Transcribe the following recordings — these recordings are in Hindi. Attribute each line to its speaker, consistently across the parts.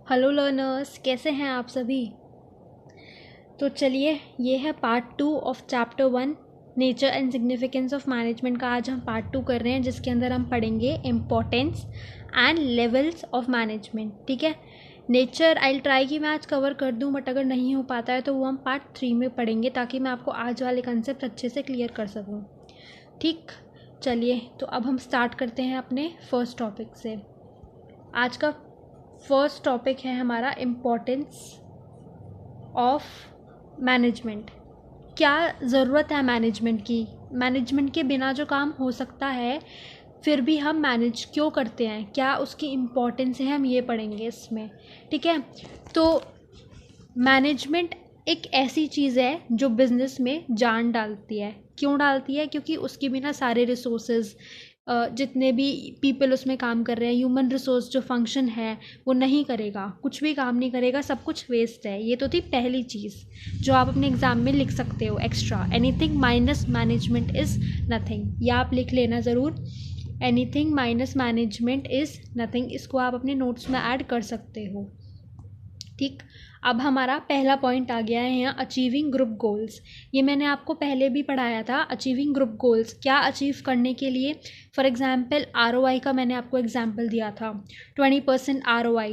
Speaker 1: हेलो लर्नर्स, कैसे हैं आप सभी। तो चलिए, ये है part 2 of chapter 1 nature and significance of management का। आज हम पार्ट 2 कर रहे हैं, जिसके अंदर हम पढ़ेंगे importance and levels of management. ठीक है, नेचर आई ट्राई कि मैं आज कवर कर दूं, बट अगर नहीं हो पाता है तो वो हम पार्ट 3 में पढ़ेंगे, ताकि मैं आपको आज वाले कंसेप्ट अच्छे से क्लियर कर सकूँ। ठीक, चलिए तो अब हम स्टार्ट करते हैं अपने फर्स्ट टॉपिक से। आज का फर्स्ट टॉपिक है हमारा इम्पोर्टेंस ऑफ मैनेजमेंट। क्या ज़रूरत है मैनेजमेंट की, मैनेजमेंट के बिना जो काम हो सकता है फिर भी हम मैनेज क्यों करते हैं, क्या उसकी इम्पोर्टेंस है, हम ये पढ़ेंगे इसमें। ठीक है, तो मैनेजमेंट एक ऐसी चीज़ है जो बिज़नेस में जान डालती है। क्यों डालती है? क्योंकि उसके बिना सारे रिसोर्सेज, जितने भी पीपल उसमें काम कर रहे हैं, ह्यूमन रिसोर्स जो फंक्शन है वो नहीं करेगा, कुछ भी काम नहीं करेगा, सब कुछ वेस्ट है। ये तो थी पहली चीज़ जो आप अपने एग्ज़ाम में लिख सकते हो extra. Anything minus management is nothing, या आप लिख लेना ज़रूर, anything minus management is nothing. इसको आप अपने नोट्स में ऐड कर सकते हो। ठीक, अब हमारा पहला पॉइंट आ गया है यहाँ, अचीविंग ग्रुप गोल्स। ये मैंने आपको पहले भी पढ़ाया था। अचीविंग ग्रुप गोल्स, क्या अचीव करने के लिए, फॉर एग्जांपल ROI का मैंने आपको एग्जांपल दिया था। 20% ROI,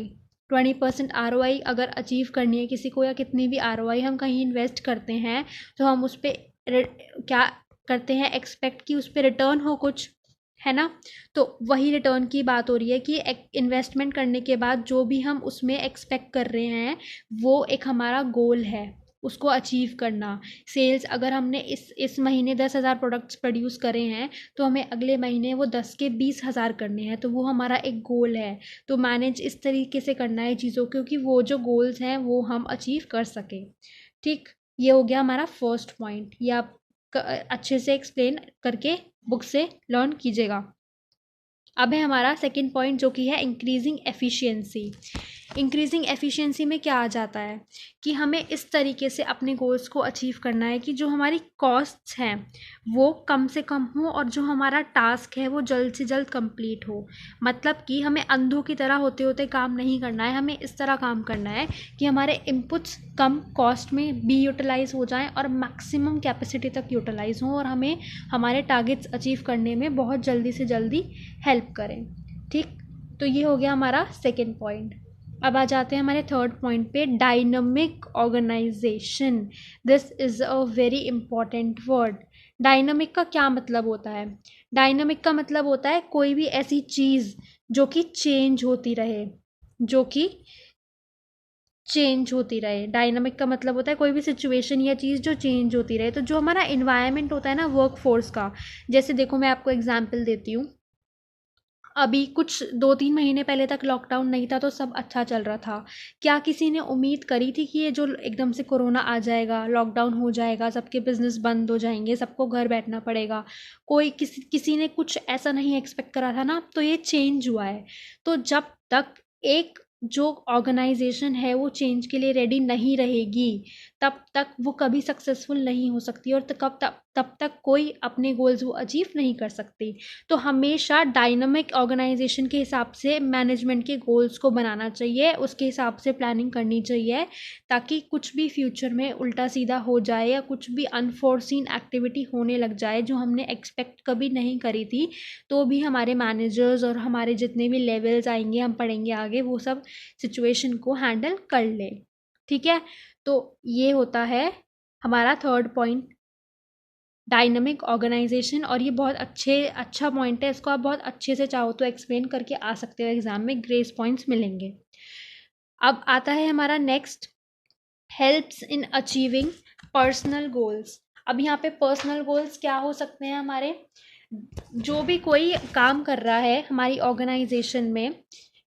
Speaker 1: 20% ROI अगर अचीव करनी है किसी को, या कितनी भी ROI हम कहीं इन्वेस्ट करते हैं, तो हम उस पर क्या करते हैं, एक्सपेक्ट कि उस पर रिटर्न हो कुछ, है ना। तो वही रिटर्न की बात हो रही है कि इन्वेस्टमेंट करने के बाद जो भी हम उसमें एक्सपेक्ट कर रहे हैं वो एक हमारा गोल है, उसको अचीव करना। सेल्स, अगर हमने इस महीने 10,000 प्रोडक्ट्स प्रोड्यूस करे हैं, तो हमें अगले महीने वो 10 के 20,000 करने हैं, तो वो हमारा एक गोल है। तो मैनेज इस तरीके से करना है चीज़ों, क्योंकि वो जो गोल्स हैं वो हम अचीव कर सकें। ठीक, ये हो गया हमारा फर्स्ट पॉइंट। ये आप अच्छे से एक्सप्लेन करके बुक से लर्न कीजिएगा। अब है हमारा सेकंड पॉइंट, जो कि है इंक्रीजिंग एफिशिएंसी। इंक्रीजिंग एफिशिएंसी में क्या आ जाता है कि हमें इस तरीके से अपने गोल्स को अचीव करना है कि जो हमारी कॉस्ट्स हैं वो कम से कम हो, और जो हमारा टास्क है वो जल्द से जल्द कंप्लीट हो। मतलब कि हमें अंधों की तरह होते होते काम नहीं करना है, हमें इस तरह काम करना है कि हमारे इनपुट्स कम कॉस्ट में भी यूटिलाइज हो जाएं और मैक्सिमम कैपेसिटी तक यूटिलाइज हो, और हमें हमारे टारगेट्स अचीव करने में बहुत जल्दी से जल्दी हेल्प करें। ठीक, तो ये हो गया हमारा सेकेंड पॉइंट। अब आ जाते हैं हमारे थर्ड पॉइंट पे, dynamic organisation. This is a very important word. Dynamic का क्या मतलब होता है? डायनामिक का मतलब होता है कोई भी ऐसी चीज़ जो कि चेंज होती रहे, जो कि चेंज होती रहे। डायनामिक का मतलब होता है कोई भी सिचुएशन या चीज़ जो चेंज होती रहे। तो जो हमारा इन्वायरमेंट होता है ना वर्क फोर्स का, जैसे देखो मैं आपको एग्जांपल देती हूँ। अभी कुछ 2-3 महीने पहले तक लॉकडाउन नहीं था तो सब अच्छा चल रहा था। क्या किसी ने उम्मीद करी थी कि ये जो एकदम से कोरोना आ जाएगा, लॉकडाउन हो जाएगा, सबके बिजनेस बंद हो जाएंगे, सबको घर बैठना पड़ेगा? कोई किसी ने कुछ ऐसा नहीं एक्सपेक्ट करा था ना। तो ये चेंज हुआ है। तो जब तक एक जो ऑर्गेनाइजेशन है वो चेंज के लिए रेडी नहीं रहेगी, तब तक वो कभी सक्सेसफुल नहीं हो सकती, और तब तक कोई अपने गोल्स वो अचीव नहीं कर सकती। तो हमेशा डायनामिक ऑर्गेनाइजेशन के हिसाब से मैनेजमेंट के गोल्स को बनाना चाहिए, उसके हिसाब से प्लानिंग करनी चाहिए, ताकि कुछ भी फ्यूचर में उल्टा सीधा हो जाए या कुछ भी अनफोर्सीन एक्टिविटी होने लग जाए जो हमने एक्सपेक्ट कभी नहीं करी थी, तो भी हमारे मैनेजर्स और हमारे जितने भी लेवल्स आएंगे, हम पढ़ेंगे आगे, वो सब सिचुएशन को हैंडल कर ले। ठीक है, तो ये होता है हमारा थर्ड पॉइंट, डायनामिक ऑर्गेनाइजेशन। और ये बहुत अच्छा पॉइंट है, इसको आप बहुत अच्छे से चाहो तो एक्सप्लेन करके आ सकते हो, एग्जाम में ग्रेस पॉइंट्स मिलेंगे। अब आता है हमारा next, helps in achieving personal goals. अब यहाँ पे पर्सनल गोल्स क्या हो सकते हैं हमारे? जो भी कोई काम कर रहा है हमारी ऑर्गेनाइजेशन में,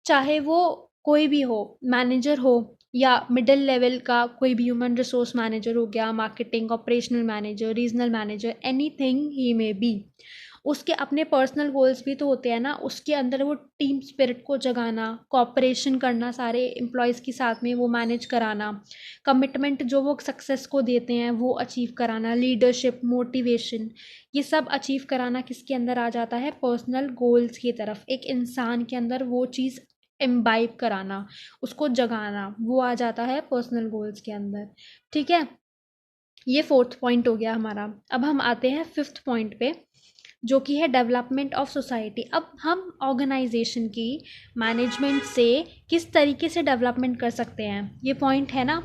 Speaker 1: चाहे वो कोई भी हो, मैनेजर हो या मिडिल लेवल का कोई भी, ह्यूमन रिसोर्स मैनेजर हो गया, marketing, operational manager, regional manager, anything he may be, उसके अपने पर्सनल गोल्स भी तो होते हैं ना। उसके अंदर वो टीम स्पिरिट को जगाना, कॉपरेशन करना सारे एम्प्लॉयज़ के साथ में, वो मैनेज कराना, कमिटमेंट जो वो सक्सेस को देते हैं वो अचीव कराना, लीडरशिप, मोटिवेशन, ये सब अचीव कराना किसके अंदर आ जाता है? पर्सनल गोल्स की तरफ। एक इंसान के अंदर वो चीज़ इम्बाइब कराना, उसको जगाना, वो आ जाता है पर्सनल गोल्स के अंदर। ठीक है, ये 4th पॉइंट हो गया हमारा। अब हम आते हैं 5th पॉइंट पे, जो कि है डेवलपमेंट ऑफ सोसाइटी। अब हम ऑर्गेनाइजेशन की मैनेजमेंट से किस तरीके से डेवलपमेंट कर सकते हैं, ये पॉइंट है ना।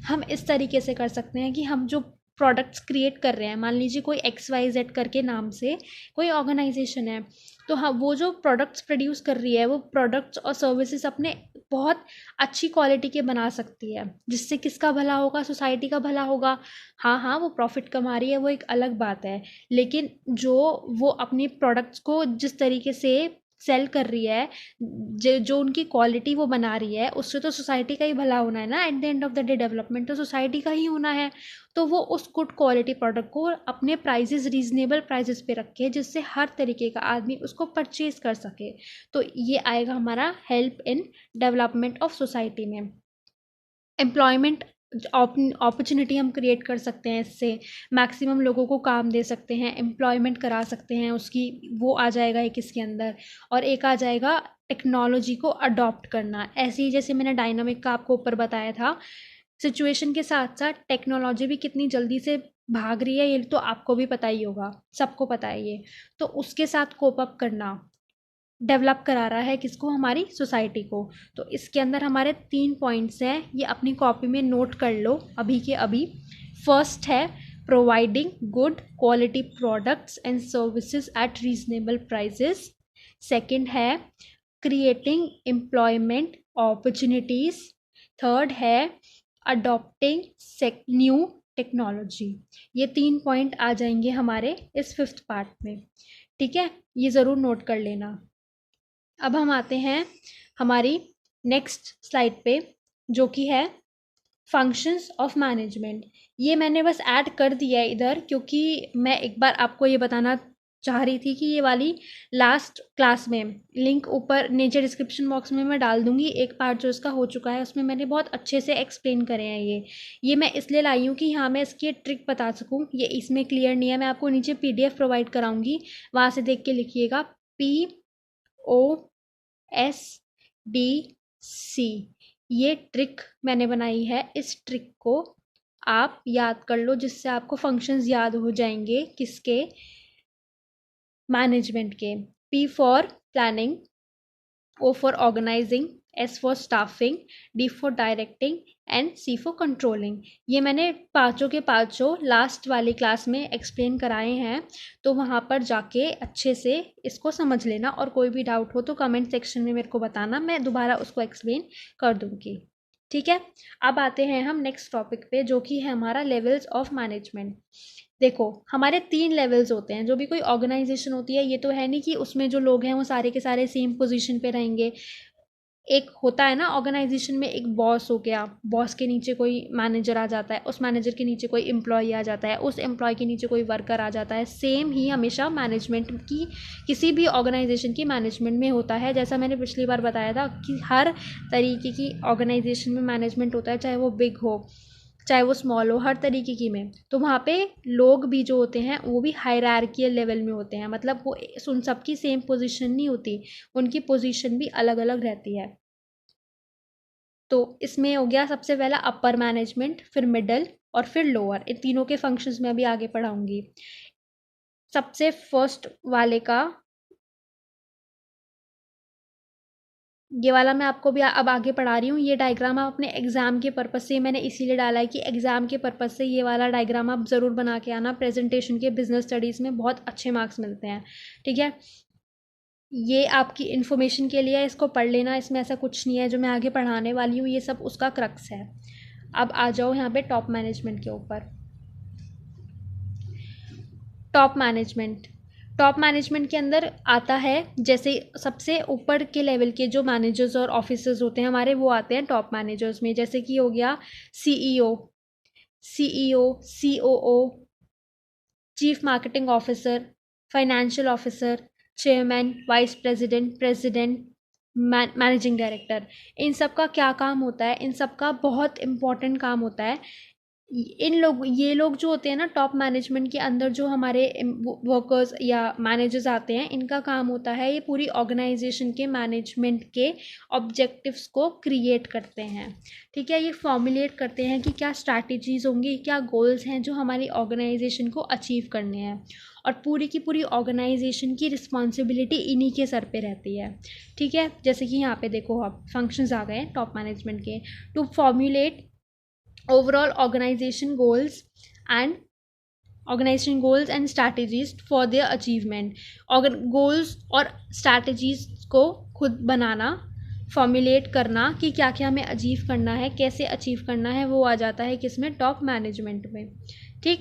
Speaker 1: हम इस तरीके से कर सकते हैं कि हम जो प्रोडक्ट्स क्रिएट कर रहे हैं, मान लीजिए कोई XYZ करके नाम से कोई ऑर्गेनाइजेशन है, तो हम वो जो प्रोडक्ट्स प्रोड्यूस कर रही है, वो प्रोडक्ट्स और सर्विसेज अपने बहुत अच्छी क्वालिटी के बना सकती है, जिससे किसका भला होगा, सोसाइटी का भला होगा। हाँ हाँ, वो प्रॉफिट कमा रही है, वो एक अलग बात है, लेकिन जो वो अपनी प्रोडक्ट्स को जिस तरीके से सेल कर रही है, जो उनकी क्वालिटी वो बना रही है, उससे तो सोसाइटी का ही भला होना है ना। At the end of the day development तो सोसाइटी का ही होना है। तो वो उस गुड क्वालिटी प्रोडक्ट को अपने प्राइजेस रीजनेबल प्राइजेस पे रखे, जिससे हर तरीके का आदमी उसको परचेज कर सके। तो ये आएगा हमारा help in development of society में। एम्प्लॉयमेंट अपॉर्चुनिटी हम क्रिएट कर सकते हैं, इससे मैक्सिमम लोगों को काम दे सकते हैं, एम्प्लॉयमेंट करा सकते हैं उसकी, वो आ जाएगा एक इसके अंदर। और एक आ जाएगा टेक्नोलॉजी को अडॉप्ट करना। ऐसे ही जैसे मैंने डायनामिक का आपको ऊपर बताया था, सिचुएशन के साथ साथ टेक्नोलॉजी भी कितनी जल्दी से भाग रही है, ये तो आपको भी पता ही होगा, सबको पता है ये। तो उसके साथ कोप अप करना डेवलप करा रहा है किसको, हमारी सोसाइटी को। तो इसके अंदर हमारे 3 पॉइंट्स हैं, ये अपनी कॉपी में नोट कर लो अभी के अभी। फर्स्ट है providing good quality products and services at reasonable prices. Second है क्रिएटिंग एम्प्लॉयमेंट अपॉर्चुनिटीज। थर्ड है अडॉप्टिंग न्यू टेक्नोलॉजी। ये 3 पॉइंट आ जाएंगे हमारे इस 5th पार्ट में। ठीक है, ये ज़रूर नोट कर लेना। अब हम आते हैं हमारी नेक्स्ट स्लाइड पे, जो कि है फंक्शंस ऑफ मैनेजमेंट। ये मैंने बस ऐड कर दिया है इधर, क्योंकि मैं एक बार आपको ये बताना चाह रही थी कि ये वाली लास्ट क्लास में लिंक ऊपर नीचे डिस्क्रिप्शन बॉक्स में मैं डाल दूंगी। एक पार्ट जो इसका हो चुका है, उसमें मैंने बहुत अच्छे से एक्सप्लेन करे हैं। ये मैं इसलिए लाई हूँ कि हाँ मैं इसकी ट्रिक बता सकूँ। ये इसमें क्लियर नहीं है, मैं आपको नीचे PDF प्रोवाइड कराऊंगी, वहाँ से देख के लिखिएगा। POSDC, ये ट्रिक मैंने बनाई है। इस ट्रिक को आप याद कर लो, जिससे आपको फंक्शंस याद हो जाएंगे किसके, मैनेजमेंट के। P for planning, O for organising, S for staffing, D for directing and C for controlling. ये मैंने पांचों के पांचों लास्ट वाली क्लास में एक्सप्लेन कराए हैं, तो वहाँ पर जाके अच्छे से इसको समझ लेना। और कोई भी डाउट हो तो कमेंट सेक्शन में मेरे को बताना, मैं दोबारा उसको एक्सप्लेन कर दूँगी। ठीक है, अब आते हैं हम नेक्स्ट टॉपिक पे, जो कि है हमारा लेवल्स ऑफ मैनेजमेंट। देखो, हमारे 3 लेवल्स होते हैं। जो भी कोई ऑर्गेनाइजेशन होती है, ये तो है नहीं कि उसमें जो लोग हैं वो सारे के सारे सेम पोजीशन पे रहेंगे। एक होता है ना ऑर्गेनाइजेशन में, एक बॉस हो गया, बॉस के नीचे कोई मैनेजर आ जाता है, उस मैनेजर के नीचे कोई एम्प्लॉय आ जाता है, उस एम्प्लॉय के नीचे कोई वर्कर आ जाता है। सेम ही हमेशा मैनेजमेंट की, किसी भी ऑर्गेनाइजेशन की मैनेजमेंट में होता है। जैसा मैंने पिछली बार बताया था कि हर तरीके की ऑर्गेनाइजेशन में मैनेजमेंट होता है, चाहे वो बिग हो चाहे वो स्मॉल हो, हर तरीके की में। तो वहाँ पे लोग भी जो होते हैं वो भी हायरार्कियल लेवल में होते हैं, मतलब वो उन सबकी सेम पोजीशन नहीं होती, उनकी पोजीशन भी अलग अलग रहती है। तो इसमें हो गया सबसे पहला अपर मैनेजमेंट, फिर मिडल और फिर लोअर। इन तीनों के फंक्शंस में अभी आगे पढ़ाऊंगी। सबसे फर्स्ट वाले का ये वाला मैं आपको भी अब आगे पढ़ा रही हूँ। ये डायग्राम आप अपने एग्ज़ाम के पर्पज़ से, मैंने इसीलिए डाला है कि एग्ज़ाम के पर्पज़ से ये वाला डायग्राम आप ज़रूर बना के आना। प्रेजेंटेशन के बिजनेस स्टडीज़ में बहुत अच्छे मार्क्स मिलते हैं। ठीक है, ये आपकी इन्फॉर्मेशन के लिए है, इसको पढ़ लेना। इसमें ऐसा कुछ नहीं है जो मैं आगे पढ़ाने वाली हूँ, ये सब उसका क्रक्स है। अब आ जाओ यहाँ पे टॉप मैनेजमेंट के ऊपर। टॉप मैनेजमेंट, टॉप मैनेजमेंट के अंदर आता है, जैसे सबसे ऊपर के लेवल के जो मैनेजर्स और ऑफिसर्स होते हैं हमारे, वो आते हैं टॉप मैनेजर्स में। जैसे कि हो गया CEO, COO, chief marketing officer, financial officer, chairman, vice president, president, managing director. इन सब का क्या काम होता है, इन सब का बहुत इम्पॉर्टेंट काम होता है ये लोग जो होते हैं ना टॉप मैनेजमेंट के अंदर, जो हमारे वर्कर्स या मैनेजर्स आते हैं, इनका काम होता है ये पूरी ऑर्गेनाइजेशन के मैनेजमेंट के ऑब्जेक्टिव्स को क्रिएट करते हैं। ठीक है, ये फॉर्मुलेट करते हैं कि क्या स्ट्रैटेजीज होंगी, क्या गोल्स हैं जो हमारी ऑर्गेनाइजेशन को अचीव करने हैं, और पूरी की पूरी ऑर्गेनाइजेशन की रिस्पॉन्सिबिलिटी इन्हीं के सर पे रहती है। ठीक है, जैसे कि यहाँ पे देखो आप फंक्शंस आ गए हैं टॉप मैनेजमेंट के, to formulate overall organization goals and strategies for their achievement। Goals और स्ट्रैटेजीज को खुद बनाना, फॉर्मुलेट करना कि क्या क्या हमें अचीव करना है, कैसे अचीव करना है, वो आ जाता है किसमें, टॉप मैनेजमेंट में। ठीक,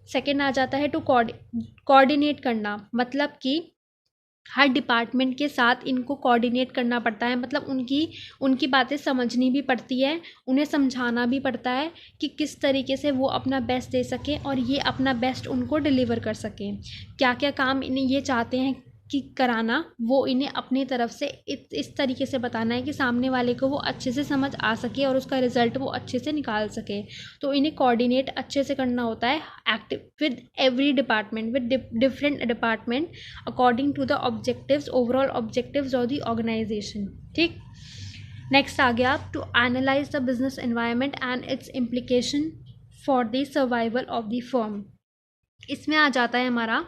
Speaker 1: सेकंड आ जाता है टू कोऑर्डिनेट करना, मतलब कि हर डिपार्टमेंट के साथ इनको कोऑर्डिनेट करना पड़ता है, मतलब उनकी बातें समझनी भी पड़ती है, उन्हें समझाना भी पड़ता है कि किस तरीके से वो अपना बेस्ट दे सकें और ये अपना बेस्ट उनको डिलीवर कर सकें। क्या क्या काम इन्हें ये चाहते हैं कि कराना, वो इन्हें अपनी तरफ से इस तरीके से बताना है कि सामने वाले को वो अच्छे से समझ आ सके और उसका रिजल्ट वो अच्छे से निकाल सके। तो इन्हें कोऑर्डिनेट अच्छे से करना होता है, active with every department, with different department according to the objectives, overall objectives of the organisation. ठीक, नेक्स्ट आ गया to analyse the business environment and its implication for the survival of the firm. इसमें आ जाता है हमारा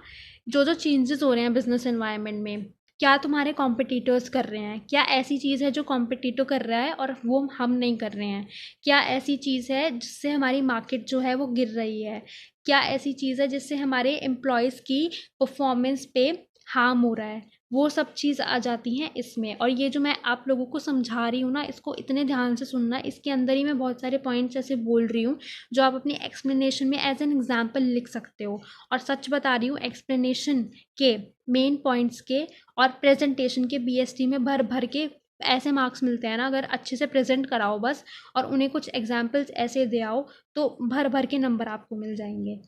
Speaker 1: जो जो चेंजेस हो रहे हैं बिजनेस एनवायरनमेंट में, क्या तुम्हारे कॉम्पिटिटर्स कर रहे हैं, क्या ऐसी चीज़ है जो कॉम्पिटिटर कर रहा है और वो हम नहीं कर रहे हैं, क्या ऐसी चीज़ है जिससे हमारी मार्केट जो है वो गिर रही है, क्या ऐसी चीज़ है जिससे हमारे एम्प्लॉयज़ की परफॉर्मेंस पे हार्म हो रहा है, वो सब चीज़ आ जाती हैं इसमें। और ये जो मैं आप लोगों को समझा रही हूँ ना, इसको इतने ध्यान से सुनना, इसके अंदर ही मैं बहुत सारे पॉइंट्स ऐसे बोल रही हूँ जो आप अपनी एक्सप्लेनेशन में एज एन एग्जाम्पल लिख सकते हो। और सच बता रही हूँ, एक्सप्लेनेशन के मेन पॉइंट्स के और प्रेजेंटेशन के बीएसटी में भर भर के ऐसे मार्क्स मिलते हैं ना, अगर अच्छे से प्रेजेंट कराओ बस और उन्हें कुछ एग्जाम्पल्स ऐसे दे आओ तो भर भर के नंबर आपको मिल जाएंगे।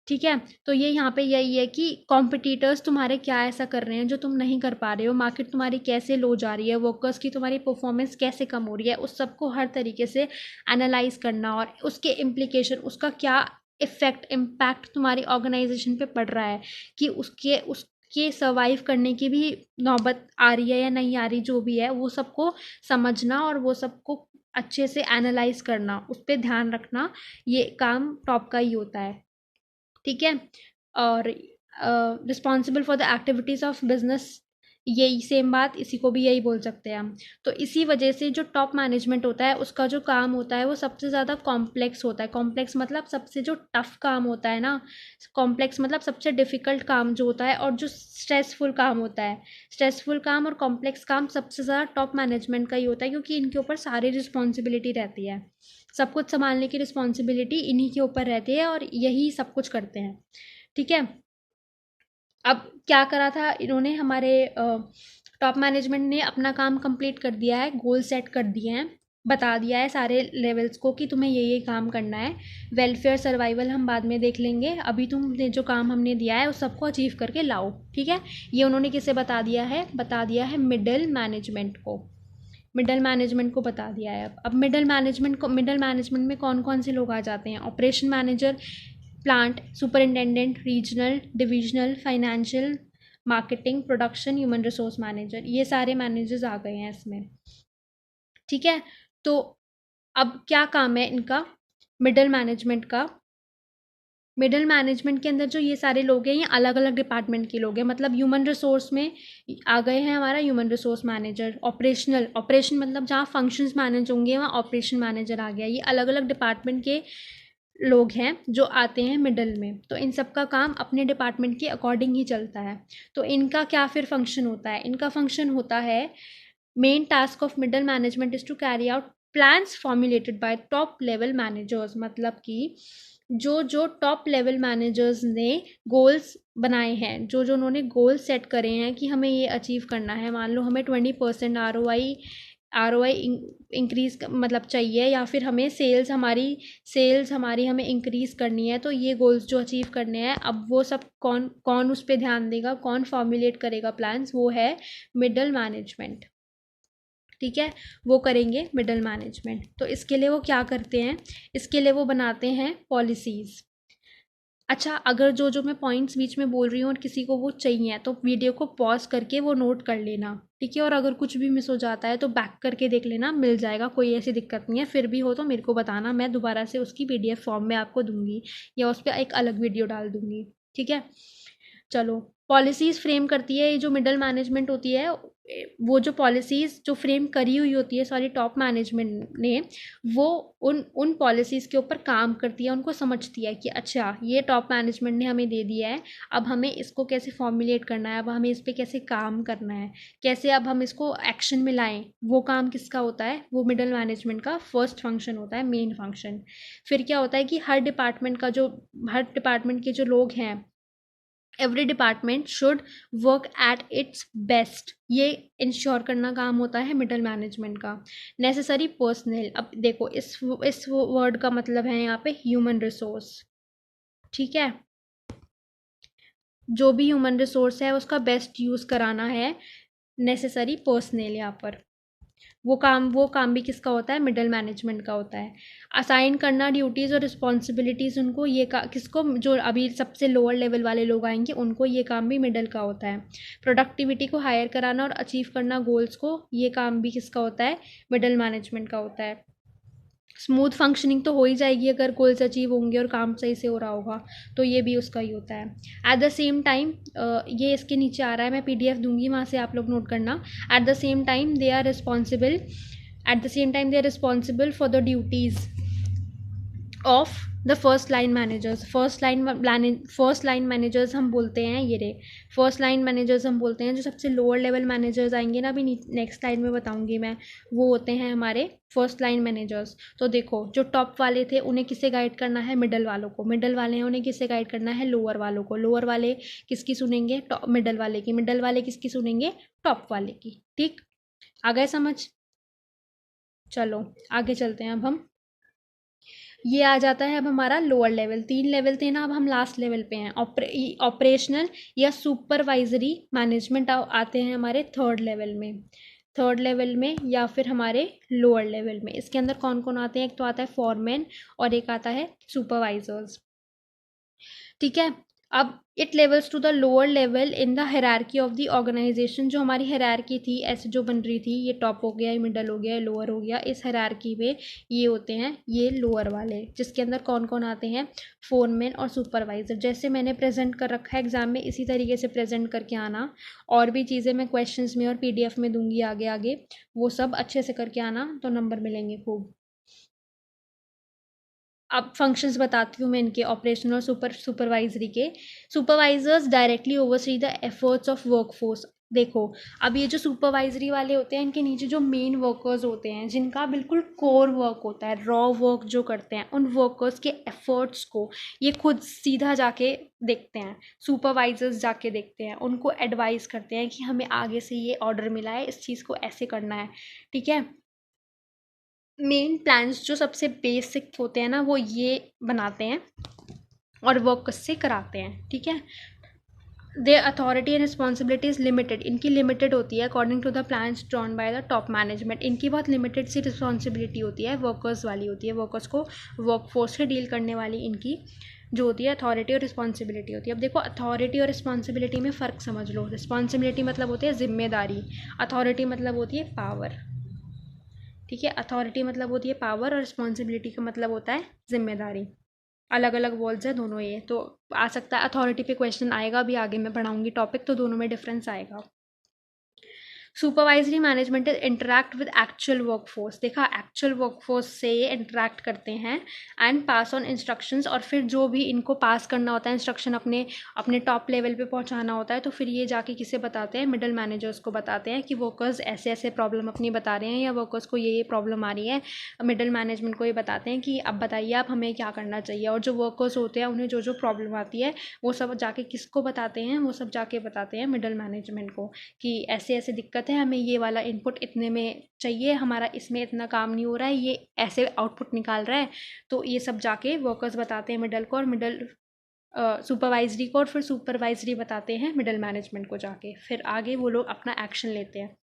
Speaker 1: ठीक है, तो ये यहाँ पे यही है कि कॉम्पिटिटर्स तुम्हारे क्या ऐसा कर रहे हैं जो तुम नहीं कर पा रहे हो, मार्केट तुम्हारी कैसे लो जा रही है, वर्कर्स की तुम्हारी परफॉर्मेंस कैसे कम हो रही है, उस सबको हर तरीके से एनालाइज करना और उसके इम्प्लीकेशन, उसका क्या इम्पैक्ट तुम्हारी ऑर्गेनाइजेशन पे पड़ रहा है, कि उसके सर्वाइव करने की भी नौबत आ रही है या नहीं आ रही, जो भी है वो सबको समझना और वो सबको अच्छे से एनालाइज करना, उस पर ध्यान रखना, ये काम टॉप का ही होता है। ठीक है, और responsible for the activities of business, यही सेम बात, इसी को भी यही बोल सकते हैं हम। तो इसी वजह से जो टॉप मैनेजमेंट होता है उसका जो काम होता है वो सबसे ज़्यादा कॉम्प्लेक्स होता है। कॉम्प्लेक्स मतलब सबसे जो टफ काम होता है ना, कॉम्प्लेक्स मतलब सबसे डिफ़िकल्ट काम जो होता है, और जो स्ट्रेसफुल काम होता है, स्ट्रेसफुल काम और कॉम्प्लेक्स काम सबसे ज़्यादा टॉप मैनेजमेंट का ही होता है, क्योंकि इनके ऊपर सारी रिस्पॉन्सिबिलिटी रहती है, सब कुछ संभालने की रिस्पॉन्सिबिलिटी इन्हीं के ऊपर रहती है और यही सब कुछ करते हैं। ठीक है, अब क्या करा था इन्होंने, हमारे टॉप मैनेजमेंट ने अपना काम कंप्लीट कर दिया है, गोल सेट कर दिए हैं, बता दिया है सारे लेवल्स को कि तुम्हें ये काम करना है, वेलफेयर सर्वाइवल हम बाद में देख लेंगे, अभी तुमने जो काम हमने दिया है उस सबको अचीव करके लाओ। ठीक है, ये उन्होंने किसे बता दिया है, मिडिल मैनेजमेंट को, मिडल मैनेजमेंट को बता दिया है। अब मिडल मैनेजमेंट में कौन कौन से लोग आ जाते हैं, operation manager, plant superintendent, regional, divisional, financial, marketing, production, human resource manager, ये सारे मैनेजर्स आ गए हैं इसमें। ठीक है, तो अब क्या काम है इनका, मिडल मैनेजमेंट का, मिडिल मैनेजमेंट के अंदर जो ये सारे लोग हैं ये अलग अलग डिपार्टमेंट के लोग हैं, मतलब ह्यूमन रिसोर्स में आ गए हैं हमारा ह्यूमन रिसोर्स मैनेजर, ऑपरेशन मतलब जहाँ फंक्शंस मैनेज होंगे वहाँ ऑपरेशन मैनेजर आ गया, ये अलग अलग डिपार्टमेंट के लोग हैं जो आते हैं मिडल में। तो इन सब का काम अपने डिपार्टमेंट के अकॉर्डिंग ही चलता है। तो इनका क्या फिर फंक्शन होता है, इनका फंक्शन होता है, main task of middle management is to carry out plans formulated by top level managers, मतलब कि जो जो टॉप लेवल मैनेजर्स ने गोल्स बनाए हैं, जो जो उन्होंने गोल सेट करे हैं कि हमें ये अचीव करना है, मान लो हमें 20% आर ओ आई इंक्रीज मतलब चाहिए, या फिर हमें सेल्स हमारी हमें इंक्रीज़ करनी है, तो ये गोल्स जो अचीव करने हैं, अब वो सब कौन कौन उस पर ध्यान देगा, कौन फॉर्मुलेट करेगा प्लान्स, वो है मिडल मैनेजमेंट। ठीक है, वो करेंगे मिडल मैनेजमेंट। तो इसके लिए वो क्या करते हैं, इसके लिए वो बनाते हैं पॉलिसीज़। अच्छा, अगर जो जो मैं पॉइंट्स बीच में बोल रही हूँ और किसी को वो चाहिए तो वीडियो को पॉज करके वो नोट कर लेना, ठीक है। और अगर कुछ भी मिस हो जाता है तो बैक करके देख लेना, मिल जाएगा, कोई ऐसी दिक्कत नहीं है। फिर भी हो तो मेरे को बताना, मैं दोबारा से उसकी पीडीएफ फॉर्म में आपको दूंगी या उस पर एक अलग वीडियो डाल दूंगी, ठीक है। चलो, पॉलिसीज़ फ्रेम करती है ये जो मिडल मैनेजमेंट होती है, वो जो पॉलिसीज़ जो फ्रेम करी हुई होती है सॉरी टॉप मैनेजमेंट ने, वो उन उन पॉलिसीज़ के ऊपर काम करती है, उनको समझती है कि अच्छा ये टॉप मैनेजमेंट ने हमें दे दिया है, अब हमें इसको कैसे फॉर्मुलेट करना है, अब हमें इस पर कैसे काम करना है, कैसे अब हम इसको एक्शन में लाएं। वो काम किसका होता है, वो मिडल मैनेजमेंट का फर्स्ट फंक्शन होता है, मेन फंक्शन। फिर क्या होता है कि हर डिपार्टमेंट के जो लोग हैं, every department should work at its best, ये इंश्योर करना काम होता है मिडल मैनेजमेंट का। नेसेसरी पर्सनल, अब देखो इस वर्ड का मतलब है यहाँ पे ह्यूमन रिसोर्स, ठीक है। जो भी ह्यूमन रिसोर्स है उसका बेस्ट यूज़ कराना है नेसेसरी पर्सनल यहाँ पर। वो काम भी किसका होता है, मिडल मैनेजमेंट का होता है। असाइन करना ड्यूटीज़ और रिस्पॉन्सिबिलिटीज़ उनको, किसको, जो अभी सबसे लोअर लेवल वाले लोग आएंगे उनको ये काम भी मिडल का होता है। प्रोडक्टिविटी को हायर कराना और अचीव करना गोल्स को, ये काम भी किसका होता है, मिडल मैनेजमेंट का होता है। स्मूथ फंक्शनिंग तो हो ही जाएगी अगर गोल्स अचीव होंगे और काम सही से हो रहा होगा, तो ये भी उसका ही होता है। एट द सेम टाइम, ये इसके नीचे आ रहा है, मैं पीडीएफ दूंगी, वहाँ से आप लोग नोट करना। At the same time they are responsible for the duties of the first line managers. First line managers हम बोलते हैं, ये रे फर्स्ट लाइन मैनेजर्स हम बोलते हैं, जो सबसे लोअर लेवल मैनेजर्स आएंगे ना, अभी नेक्स्ट लाइन में बताऊंगी मैं, वो होते हैं हमारे फर्स्ट लाइन मैनेजर्स। तो देखो, जो टॉप वाले थे उन्हें किसे गाइड करना है, मिडल वालों को। मिडल वाले हैं उन्हें किसे गाइड करना है, लोअर वालों को। लोअर वाले किसकी सुनेंगे, मिडल वाले की। मिडल वाले किसकी सुनेंगे, टॉप वाले की। ठीक, आ गए समझ। चलो आगे चलते हैं अब हम। ये आ जाता है अब हमारा लोअर लेवल। 3 लेवल थे ना, अब हम लास्ट लेवल पे हैं। ऑपरेशनल या सुपरवाइजरी मैनेजमेंट आते हैं हमारे थर्ड लेवल में। थर्ड लेवल में या फिर हमारे लोअर लेवल में, इसके अंदर कौन कौन आते हैं, एक तो आता है फॉरमैन और एक आता है सुपरवाइजर्स, ठीक है। अब it levels to the lower level in the hierarchy of the organisation. जो हमारी हायरार्की थी ऐसे जो बन रही थी, ये टॉप हो गया, ये मिडल हो गया, ये लोअर हो गया, इस हायरार्की में ये होते हैं ये लोअर वाले, जिसके अंदर कौन कौन आते हैं, फोरमैन और सुपरवाइजर। जैसे मैंने प्रेजेंट कर रखा है एग्जाम में, इसी तरीके से प्रेजेंट करके आना। और भी चीज़ें मैं क्वेश्चंस में और पीडीएफ में दूंगी आगे आगे, वो सब अच्छे से करके आना तो नंबर मिलेंगे खूब। अब फंक्शंस बताती हूँ मैं इनके, ऑपरेशनल और सुपरवाइजरी के। Supervisors directly oversee the efforts of workforce. देखो, अब ये जो सुपरवाइजरी वाले होते हैं, इनके नीचे जो मेन वर्कर्स होते हैं, जिनका बिल्कुल कोर वर्क होता है, रॉ वर्क जो करते हैं, उन वर्कर्स के एफर्ट्स को ये खुद सीधा जाके देखते हैं। सुपरवाइजर्स जाके देखते हैं, उनको एडवाइस करते हैं कि हमें आगे से ये ऑर्डर मिला है, इस चीज़ को ऐसे करना है, ठीक है। मेन प्लान्स जो सबसे बेसिक होते हैं ना, वो ये बनाते हैं और वर्क से कराते हैं, ठीक है। Their authority and responsibility is limited, इनकी लिमिटेड होती है according to the plans drawn by the top management. इनकी बहुत लिमिटेड सी रिस्पॉन्सिबिलिटी होती है, वर्कर्स वाली होती है, वर्कर्स को वर्कफोर्स से डील करने वाली इनकी जो होती है अथॉरिटी और रिस्पॉन्सिबिलिटी होती है। अब देखो, अथॉरिटी और रिस्पॉन्सिबिलिटी में फ़र्क समझ लो। रिस्पॉन्सिबिलिटी मतलब होती है जिम्मेदारी, अथॉरिटी मतलब होती है पावर, ठीक है। अथॉरिटी मतलब होती है पावर और रिस्पॉन्सिबिलिटी का मतलब होता है जिम्मेदारी। अलग अलग वर्ड्स है दोनों, ये तो आ सकता है अथॉरिटी पे क्वेश्चन आएगा, अभी आगे मैं पढ़ाऊंगी टॉपिक तो दोनों में डिफरेंस आएगा। Supervisory management is interact with actual workforce. देखा, एक्चुअल वर्कफोर्स से ये इंटरैक्ट करते हैं एंड पास ऑन इंस्ट्रक्शंस, और फिर जो भी इनको पास करना होता है इंस्ट्रक्शन, अपने अपने टॉप लेवल पे पहुंचाना होता है, तो फिर ये जाके किसे बताते हैं, मिडल मैनेजर्स को बताते हैं कि वर्कर्स ऐसे ऐसे प्रॉब्लम अपनी बता रहे हैं या वर्कर्स को ये प्रॉब्लम आ रही है। मिडल मैनेजमेंट को ये बताते हैं कि अब बताइए आप हमें क्या करना चाहिए। और जो वर्कर्स होते हैं उन्हें जो जो प्रॉब्लम आती है वो सब जाके किसको बताते हैं, वो सब जाके बताते हैं मिडल मैनेजमेंट को कि ऐसे ऐसे दिक्कत है, हमें ये वाला इनपुट इतने में चाहिए, हमारा इसमें इतना काम नहीं हो रहा है, ये ऐसे आउटपुट निकाल रहा है। तो ये सब जाके वर्कर्स बताते हैं मिडल को, और मिडल सुपरवाइजरी को, और फिर सुपरवाइजरी बताते हैं मिडल मैनेजमेंट को जाके, फिर आगे वो लोग अपना एक्शन लेते हैं।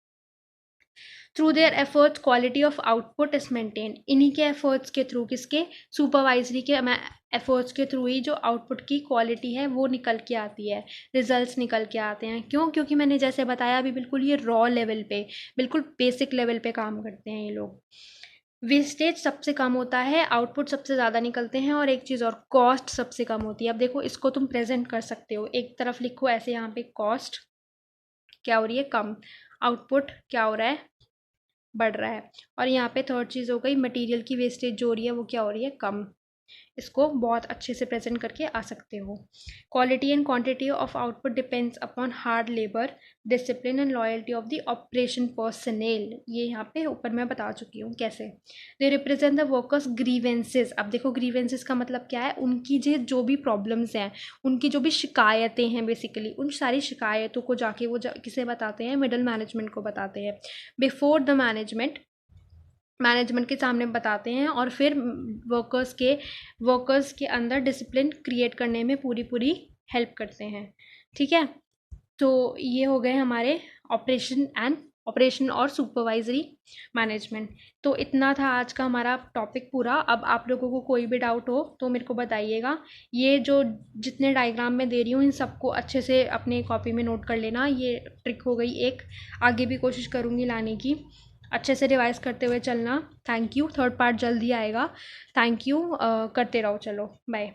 Speaker 1: Through their efforts quality of output is maintain. इन्हीं के एफर्ट्स के थ्रू, किसके, सुपरवाइजरी के एफर्ट्स के थ्रू ही जो आउटपुट की क्वालिटी है वो निकल के आती है, रिजल्ट्स निकल के आते हैं। क्यों? क्योंकि मैंने जैसे बताया अभी, बिल्कुल ये रॉ लेवल पे, बिल्कुल बेसिक लेवल पे काम करते हैं ये लोग। वेस्टेज सबसे कम होता है, आउटपुट सबसे ज़्यादा निकलते हैं, और एक चीज़ और, कॉस्ट सबसे कम होती है। अब देखो इसको तुम प्रेजेंट कर सकते हो, एक तरफ लिखो ऐसे, यहाँ पे कॉस्ट क्या हो रही है, कम, आउटपुट क्या हो रहा है, बढ़ रहा है। और यहाँ पे थर्ड चीज़ हो गई, मटेरियल की वेस्टेज जो हो रही है वो क्या हो रही है, कम। इसको बहुत अच्छे से प्रेजेंट करके आ सकते हो। Quality and quantity of output depends upon hard labour, discipline and loyalty of the operation personnel. ये यहाँ पे ऊपर मैं बता चुकी हूँ कैसे। They represent the workers grievances. अब देखो ग्रीवेंसेस का मतलब क्या है, उनकी जो भी प्रॉब्लम्स हैं, उनकी जो भी शिकायतें हैं, बेसिकली उन सारी शिकायतों को जाके वो किसे बताते हैं, मिडल मैनेजमेंट को बताते हैं। बिफोर द मैनेजमेंट के सामने बताते हैं, और फिर वर्कर्स के अंदर डिसिप्लिन क्रिएट करने में पूरी हेल्प करते हैं। ठीक है, तो ये हो गए हमारे ऑपरेशन और सुपरवाइजरी मैनेजमेंट। तो इतना था आज का हमारा टॉपिक पूरा। अब आप लोगों को कोई भी डाउट हो तो मेरे को बताइएगा। ये जो जितने डायग्राम मैं दे रही हूँ इन सबको अच्छे से अपने कॉपी में नोट कर लेना। ये ट्रिक हो गई एक, आगे भी कोशिश करूँगी लाने की। अच्छे से रिवाइज करते हुए चलना। Thank you. थर्ड पार्ट जल्दी आएगा। Thank you. करते रहो। चलो बाय।